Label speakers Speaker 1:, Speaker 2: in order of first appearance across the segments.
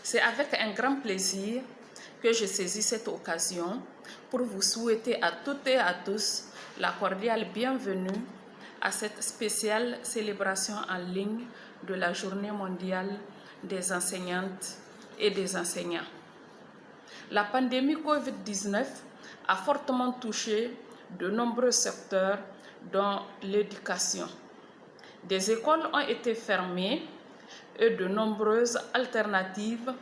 Speaker 1: C'est avec un grand plaisir que je saisis cette occasion pour vous souhaiter à toutes et à tous la cordiale bienvenue à cette spéciale célébration en ligne de la Journée mondiale des enseignantes et des enseignants. La pandémie Covid-19 a fortement touché de nombreux secteurs, dont l'éducation. Des écoles ont été fermées et de nombreuses alternatives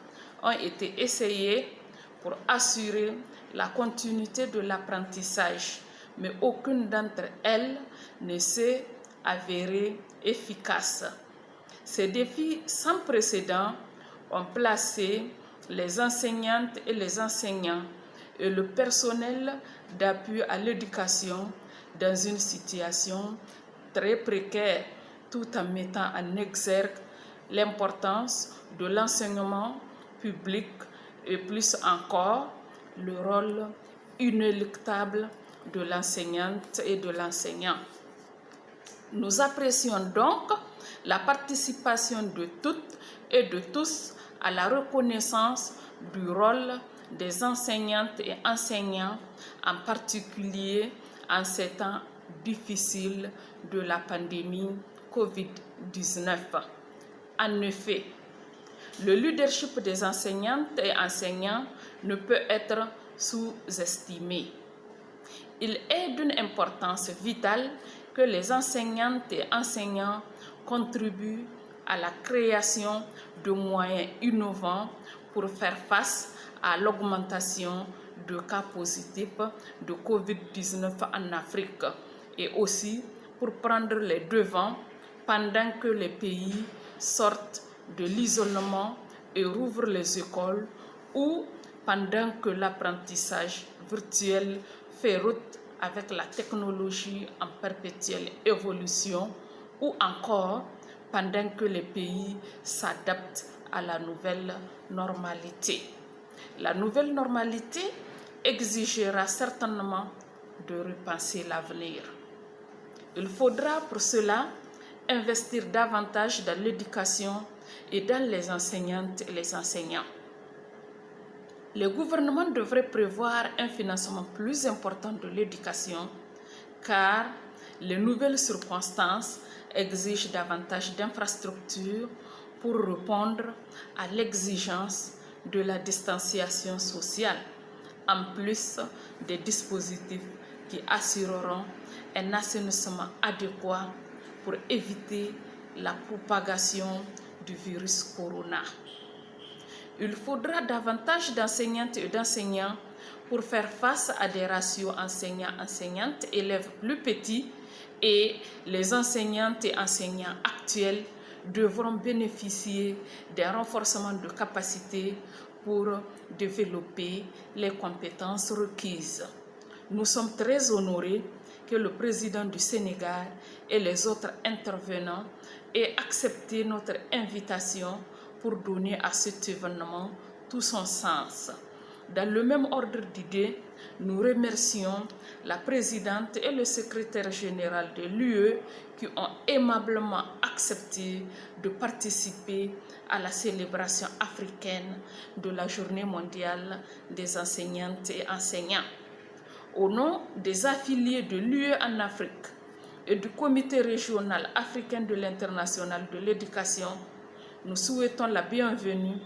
Speaker 1: ont été essayées pour assurer la continuité de l'apprentissage, mais aucune d'entre elles ne s'est avérée efficace. Ces défis sans précédent ont placé les enseignantes et les enseignants et le personnel d'appui à l'éducation dans une situation très précaire, tout en mettant en exergue l'importance de l'enseignement public et plus encore le rôle inéluctable de l'enseignante et de l'enseignant. Nous apprécions donc la participation de toutes et de tous à la reconnaissance du rôle des enseignantes et enseignants, en particulier en ces temps difficiles de la pandémie Covid-19. En effet, le leadership des enseignantes et enseignants ne peut être sous-estimé. Il est d'une importance vitale que les enseignantes et enseignants contribuent à la création de moyens innovants pour faire face à l'augmentation de cas positifs de Covid-19 en Afrique et aussi pour prendre les devants pendant que les pays sortent de l'isolement et rouvrent les écoles ou pendant que l'apprentissage virtuel fait route avec la technologie en perpétuelle évolution ou encore pendant que les pays s'adaptent à la nouvelle normalité. La nouvelle normalité exigera certainement de repenser l'avenir. Il faudra pour cela investir davantage dans l'éducation et dans les enseignantes et les enseignants. Le gouvernement devrait prévoir un financement plus important de l'éducation car les nouvelles circonstances exigent davantage d'infrastructures pour répondre à l'exigence de la distanciation sociale, en plus des dispositifs qui assureront un assainissement adéquat pour éviter la propagation du virus corona. Il faudra davantage d'enseignantes et d'enseignants pour faire face à des ratios enseignants-enseignantes, élèves plus petits, et les enseignantes et enseignants actuels devront bénéficier d'un renforcement de capacité pour développer les compétences requises. Nous sommes très honorés que le président du Sénégal et les autres intervenants aient accepté notre invitation pour donner à cet événement tout son sens. Dans le même ordre d'idées, nous remercions la présidente et le secrétaire général de l'UE qui ont aimablement accepté de participer à la célébration africaine de la Journée mondiale des enseignantes et enseignants. Au nom des affiliés de l'UE en Afrique et du Comité régional africain de l'international de l'éducation, nous souhaitons la bienvenue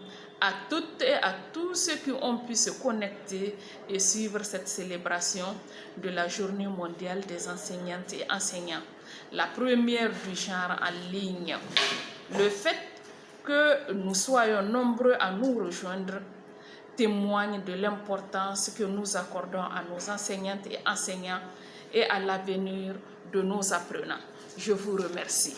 Speaker 1: à toutes et à tous ceux qui ont pu se connecter et suivre cette célébration de la Journée mondiale des enseignantes et enseignants, la première du genre en ligne. Le fait que nous soyons nombreux à nous rejoindre témoigne de l'importance que nous accordons à nos enseignantes et enseignants et à l'avenir de nos apprenants. Je vous remercie.